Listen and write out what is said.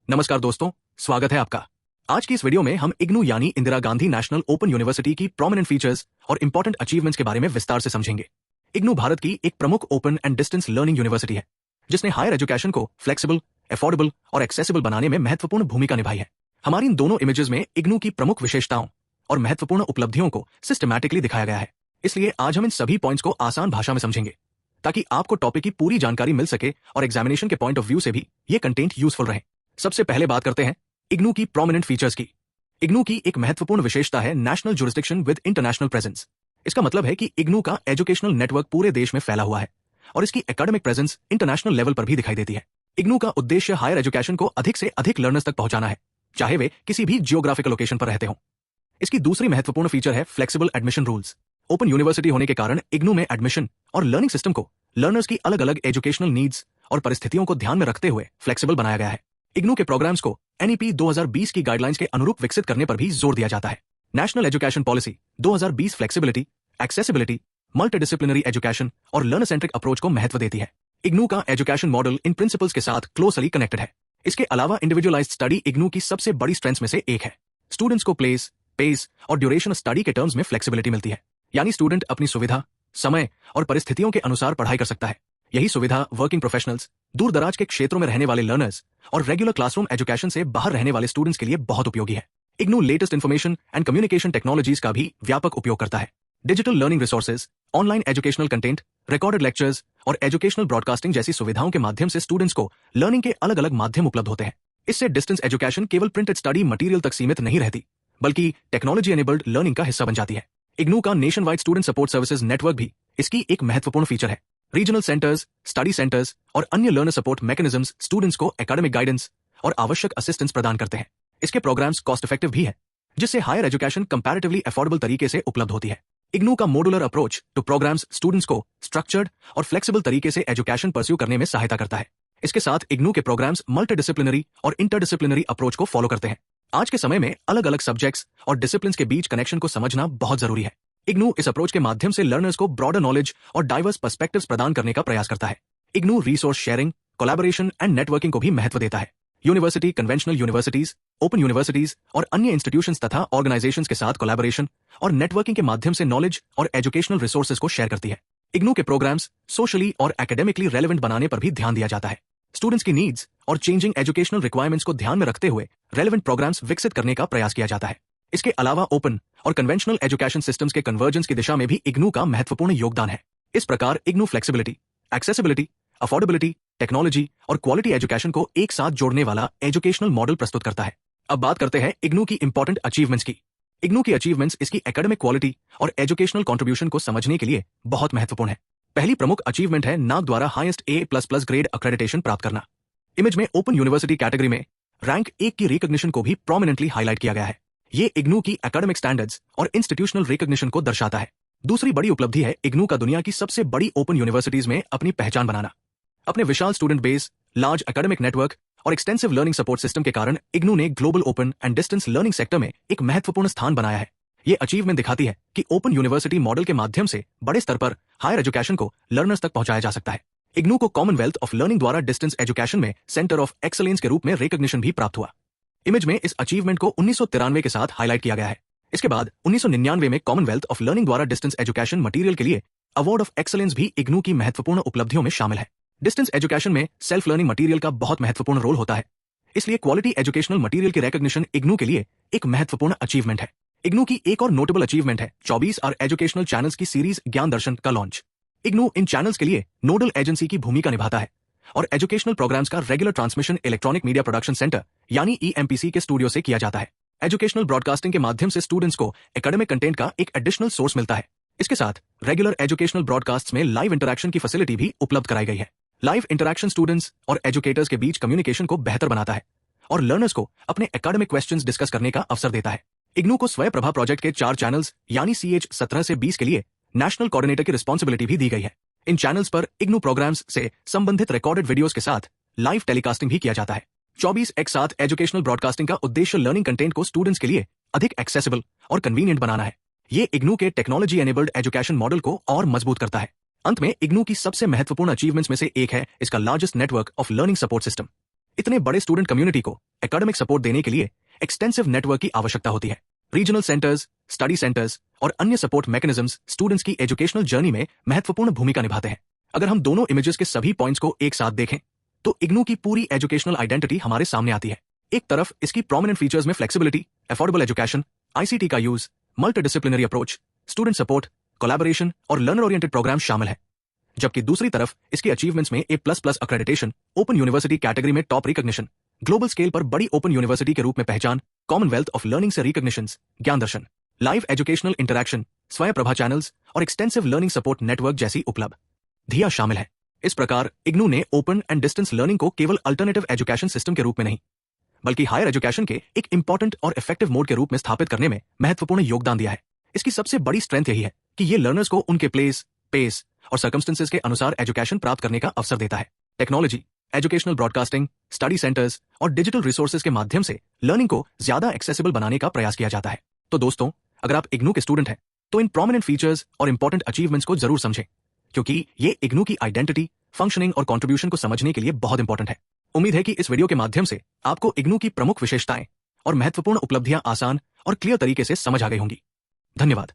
नमस्कार दोस्तों, स्वागत है आपका। आज की इस वीडियो में हम इग्नू यानी Indira Gandhi national open university की प्रोमिनेंट फीचर्स और इंपॉर्टेंट अचीवमेंट्स के बारे में विस्तार से समझेंगे। इग्नू भारत की एक प्रमुख open and distance learning university है, जिसने हायर एजुकेशन को फ्लेक्सिबल, अफोर्डेबल और एक्सेसिबल बनाने में महत्वपूर्ण भूमिका निभाई है। हमारी इन दोनों इमेजेस में इग्नू की प्रमुख विशेषताओं और महत्वपूर्ण उपलब्धियों को सिस्टमैटिकली दिखाया गया है। इसलिए आज हम इन सभी पॉइंट्स को आसान भाषा में समझेंगे, ताकि आपको टॉपिक की पूरी जानकारी मिल सके और एग्जामिनेशन के पॉइंट ऑफ व्यू से भी ये कंटेंट यूजफुल रहे। सबसे पहले बात करते हैं इग्नू की प्रोमिनेंट फीचर्स की। इग्नू की एक महत्वपूर्ण विशेषता है national jurisdiction with international presence. इसका मतलब है कि इग्नू का एजुकेशनल नेटवर्क पूरे देश में फैला हुआ है और इसकी एकेडमिक प्रेजेंस इंटरनेशनल लेवल पर भी दिखाई देती है। इग्नू का उद्देश्य हायर एजुकेशन को अधिक से अधिक लर्नर्स तक पहुंचाना है, चाहे वे किसी भी जियोग्राफिकल लोकेशन पर रहते हों। इसकी दूसरी महत्वपूर्ण फीचर है flexible admission rules. Open university होने के कारण इग्नू में एडमिशन और लर्निंग सिस्टम को लर्नर्स की अलग अलग एजुकेशनल नीड्स और परिस्थितियों को ध्यान में रखते हुए फ्लेक्सिबल बनाया गया है। इग्नू के प्रोग्राम्स को एनईपी 2020 की गाइडलाइंस के अनुरूप विकसित करने पर भी जोर दिया जाता है। National education policy 2020 flexibility, accessibility, multidisciplinary education और लर्नर सेंट्रिक अप्रोच को महत्व देती है। इग्नू का एजुकेशन मॉडल इन प्रिंसिपल्स के साथ क्लोजली कनेक्टेड है। इसके अलावा इंडिविजुअलाइज्ड स्टडी इग्नू की सबसे बड़ी स्ट्रेंथ्स में से एक है। स्टूडेंट्स को प्लेस, पेस और ड्यूरेशन स्टडी के टर्म्स में फ्लेक्सिबिलिटी मिलती है, यानी स्टूडेंट अपनी सुविधा, समय और परिस्थितियों के अनुसार पढ़ाई कर सकता है। यही सुविधा वर्किंग प्रोफेशनल्स, दूर दराज के क्षेत्रों में रहने वाले लर्नर्स और रेगुलर क्लासरूम एजुकेशन से बाहर रहने वाले स्टूडेंट्स के लिए बहुत उपयोगी है। IGNOU latest information and communication technologies का भी व्यापक उपयोग करता है। Digital learning resources, online educational content, recorded lectures और एजुकेशनल ब्रॉडकास्टिंग जैसी सुविधाओं के माध्यम से स्टूडेंट्स को लर्निंग के अलग अलग माध्यम उपलब्ध होते हैं। इससे डिस्टेंस एजुकेशन केवल प्रिंटेड स्टडी मटीरियल तक सीमित नहीं रहती, बल्कि टेक्नोलॉजी एनेबल्ड लर्निंग का हिस्सा बन जाती है। इग्नू का nation wide student support services network भी इसकी एक महत्वपूर्ण फीचर है। रीजनल सेंटर्स, स्टडी सेंटर्स और अन्य लर्नर सपोर्ट मैकेनिज्म्स स्टूडेंट्स को एकेडमिक गाइडेंस और आवश्यक असिस्टेंस प्रदान करते हैं। इसके प्रोग्राम्स कॉस्ट इफेक्टिव भी है, जिससे हायर एजुकेशन कंपैरेटिवली अफोर्डेबल तरीके से उपलब्ध होती है। इग्नू का modular approach to programs students को स्ट्रक्चर्ड और फ्लेक्सिबल तरीके से एजुकेशन परस्यू करने में सहायता करता है। इसके साथ इग्नू के प्रोग्राम्स मल्टीडिसिप्लिनरी और इंटरडिसिप्लिनरी अप्रोच को फॉलो करते हैं। आज के समय में अलग अलग सब्जेक्ट्स और डिसिप्लिन्स के बीच कनेक्शन को समझना बहुत जरूरी है। इग्नू इस अप्रोच के माध्यम से लर्नर्स को ब्रॉडर नॉलेज और डाइवर्स पर्सपेक्टिव्स प्रदान करने का प्रयास करता है। IGNOU resource sharing, collaboration and networking को भी महत्व देता है। University, conventional universities, open universities और अन्य इंस्टीट्यूशंस तथा ऑर्गेनाइजेशंस के साथ कोलैबोरेशन और नेटवर्किंग के माध्यम से नॉलेज और एजुकेशनल रिसोर्सेज को शेयर करती है। इग्नू के प्रोग्राम्स सोशली और एकेडमिकली रेलेवेंट बनाने पर भी ध्यान दिया जाता है। स्टूडेंट्स की नीड्स और चेंजिंग एजुकेशनल रिक्वायरमेंट्स को ध्यान में रखते हुए रेलेवेंट प्रोग्राम्स विकसित करने का प्रयास किया जाता है। इसके अलावा ओपन और कन्वेंशनल एजुकेशन सिस्टम्स के कन्वर्जेंस की दिशा में भी इग्नू का महत्वपूर्ण योगदान है। इस प्रकार IGNOU flexibility, accessibility, affordability, technology और क्वालिटी एजुकेशन को एक साथ जोड़ने वाला एजुकेशनल मॉडल प्रस्तुत करता है। अब बात करते हैं इग्नू की इंपॉर्टेंट अचीवमेंट्स की। इग्नू की अचीवमेंट्स इसकी एकेडमिक क्वालिटी और एजुकेशनल कंट्रीब्यूशन को समझने के लिए बहुत महत्वपूर्ण है। पहली प्रमुख अचीवमेंट है नाक द्वारा हाईएस्ट A++ ग्रेड अक्रेडिटेशन प्राप्त करना। इमेज में ओपन यूनिवर्सिटी कैटेगरी में रैंक 1 की रिकॉग्निशन को भी प्रोमिनेंटली हाईलाइट किया गया है। ये इग्नू की एकेडमिक स्टैंडर्ड्स और इंस्टीट्यूशनल रिकॉग्निशन को दर्शाता है। दूसरी बड़ी उपलब्धि है इग्नू का दुनिया की सबसे बड़ी ओपन यूनिवर्सिटीज में अपनी पहचान बनाना। अपने विशाल student base, large academic network और एक्सटेंसिव लर्निंग सपोर्ट सिस्टम के कारण इग्नू ने global open and distance learning sector में एक महत्वपूर्ण स्थान बनाया है। ये अचीवमेंट दिखाती है कि ओपन यूनिवर्सिटी मॉडल के माध्यम से बड़े स्तर पर हायर एजुकेशन को लर्नर्स तक पहुंचाया जा सकता है। इग्नू को कॉमनवेल्थ ऑफ लर्निंग द्वारा डिस्टेंस एजुकेशन में सेंटर ऑफ एक्सलेंस के रूप में रिकॉग्निशन भी प्राप्त हुआ। इमेज में इस अचीवमेंट को 1993 के साथ हाईलाइट किया गया है। इसके बाद 1999 में कॉमनवेल्थ ऑफ लर्निंग द्वारा डिस्टेंस एजुकेशन मटेरियल के लिए अवार्ड ऑफ एक्सलेंस भी इग्नू की महत्वपूर्ण उपलब्धियों में शामिल है। डिस्टेंस एजुकेशन में सेल्फ लर्निंग मटेरियल का बहुत महत्वपूर्ण रोल होता है, इसलिए क्वालिटी एजुकेशनल मटेरियल की रिकॉग्निशन इग्नू के लिए एक महत्वपूर्ण अचीवमेंट है। इग्नू की एक और नोटेबल अचीवमेंट है 24 और एजुकेशनल चैनल्स की सीरीज ज्ञान दर्शन का लॉन्च। इग्नू इन चैनल्स के लिए नोडल एजेंसी की भूमिका निभाता है और एजुकेशनल प्रोग्राम्स का regular transmission electronic media production centre यानी EMPC के स्टूडियो से किया जाता है। एजुकेशनल ब्रॉडकास्टिंग के माध्यम से स्टूडेंट्स को एकेडमिक कंटेंट का एक एडिशनल सोर्स मिलता है। इसके साथ रेगुलर एजुकेशनल ब्रॉडकास्ट में लाइव इंटरैक्शन की फैसिलिटी भी उपलब्ध कराई गई है। लाइव इंटरैक्शन स्टूडेंट्स और एजुकेटर्स के बीच कम्युनिकेशन को बेहतर बनाता है और लर्नर्स को अपने एकेडमिक क्वेश्चंस डिस्कस करने का अवसर देता है। इग्नू को स्वयं प्रभा प्रोजेक्ट के 4 चैनल्स यानी CH 17 से 20 के लिए नेशनल कोऑर्डिनेटर की रिस्पॉन्सिबिलिटी भी दी गई है। इन चैनल्स पर इग्नू प्रोग्राम्स से संबंधित रिकॉर्डेड वीडियोस के साथ लाइव टेलीकास्टिंग भी किया जाता है। 24x7 एजुकेशनल ब्रॉडकास्टिंग का उद्देश्य लर्निंग कंटेंट को स्टूडेंट्स के लिए अधिक एक्सेसिबल और कन्वीनियंट बनाना है। ये इग्नू के टेक्नोलॉजी एनेबल्ड एजुकेशन मॉडल को और मजबूत करता है। अंत में इग्नू की सबसे महत्वपूर्ण अचीवमेंट्स में से एक है इसका largest network of learning support system. इतने बड़े स्टूडेंट कम्युनिटी को एकेडमिक सपोर्ट देने के लिए एक्सटेंसिव नेटवर्क की आवश्यकता होती है। रीजनल सेंटर्स, स्टडी सेंटर्स और अन्य सपोर्ट मैकेनिज्म्स स्टूडेंट्स की एजुकेशनल जर्नी में महत्वपूर्ण भूमिका निभाते हैं। अगर हम दोनों इमेजेस के सभी पॉइंट्स को एक साथ देखें तो इग्नू की पूरी एजुकेशनल आइडेंटिटी हमारे सामने आती है। एक तरफ इसकी प्रोमिनेंट फीचर्स में फ्लेक्सिबिलिटी, अफोर्डेबल एजुकेशन, आईसीटी का use, multidisciplinary approach, student support, collaboration और लर्नर ओरिएंटेड प्रोग्राम शामिल है। जबकि दूसरी तरफ इसके अचीवमेंट्स में A++ accreditation, open university category में टॉप रिकॉग्निशन, ग्लोबल स्केल पर बड़ी ओपन यूनिवर्सिटी के रूप में पहचान, कॉमनवेल्थ ऑफ लर्निंग से रिकॉग्निशंस, ज्ञान दर्शन, लाइव एजुकेशनल इंटरैक्शन, स्वयं प्रभा चैनल्स और एक्सटेंसिव लर्निंग सपोर्ट नेटवर्क जैसी उपलब्धियां शामिल है। इस प्रकार इग्नू ने ओपन एंड डिस्टेंस लर्निंग को केवल अल्टरनेटिव एजुकेशन सिस्टम के रूप में नहीं बल्कि हायर एजुकेशन के एक इंपॉर्टेंट और इफेक्टिव मोड के रूप में स्थापित करने में महत्वपूर्ण योगदान दिया है। इसकी सबसे बड़ी स्ट्रेंथ यही है कि ये लर्नर्स को उनके प्लेस, पेस और सर्कमस्टेंसेस के अनुसार एजुकेशन प्राप्त करने का अवसर देता है। Technology, educational broadcasting, study centres और डिजिटल रिसोर्सेज के माध्यम से लर्निंग को ज्यादा एक्सेसिबल बनाने का प्रयास किया जाता है। तो दोस्तों, अगर आप इग्नू के स्टूडेंट हैं तो इन प्रोमिनेंट फीचर्स और इंपॉर्टेंट अचीवमेंट्स को जरूर समझें, क्योंकि ये इग्नू की आइडेंटिटी, फंक्शनिंग और कंट्रीब्यूशन को समझने के लिए बहुत इंपॉर्टेंट है। उम्मीद है कि इस वीडियो के माध्यम से आपको इग्नू की प्रमुख विशेषताएं और महत्वपूर्ण उपलब्धियां आसान और क्लियर तरीके से समझ आ गई होंगी। धन्यवाद।